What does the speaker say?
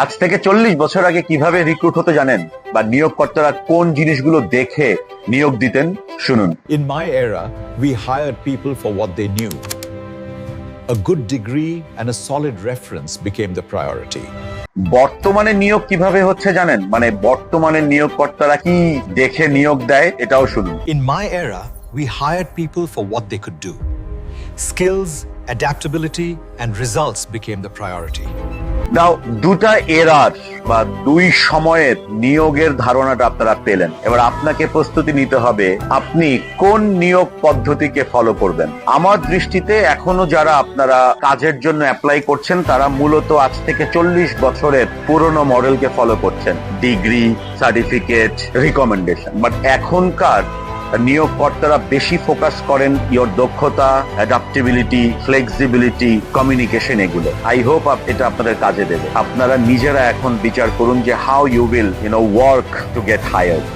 আজ থেকে 40 বছর আগে কিভাবে রিক্রুট হতে জানেন? বা নিয়োগকর্তারা কোন জিনিসগুলো দেখে নিয়োগ দিতেন? শুনুন। In my era, we hired people for what they knew. A good degree and a solid reference became the priority. বর্তমানে নিয়োগ কিভাবে হচ্ছে জানেন? মানে বর্তমানে নিয়োগকর্তারা কি দেখে নিয়োগ দেয় এটাও শুনুন। In my era, we hired people for what they could do. Skills, adaptability, and results became the priority. নাও দুটা এরার বা দুই সময়ের নিয়োগের ধারণাটা আপনারা পেলেন। এবার আপনাকে প্রস্তুতি নিতে হবে আপনি কোন নিয়োগ পদ্ধতিকে ফলো করবেন। আমার দৃষ্টিতে এখনো যারা আপনারা কাজের জন্য অ্যাপ্লাই করছেন তারা মূলত আজ থেকে 40 বছরের পুরনো মডেলকে ফলো করছেন, ডিগ্রি, সার্টিফিকেট, রিকমেন্ডেশন। বাট এখনকার নিয়োগকর্তারা বেশি ফোকাস করেন ইওর দক্ষতা, অ্যাডাপ্টেবিলিটি, ফ্লেক্সিবিলিটি, কমিউনিকেশন, এগুলো। আই হোপ এটা আপনাদের কাজে দেবে। আপনারা নিজেরা এখন বিচার করুন যে how you will work to get hired.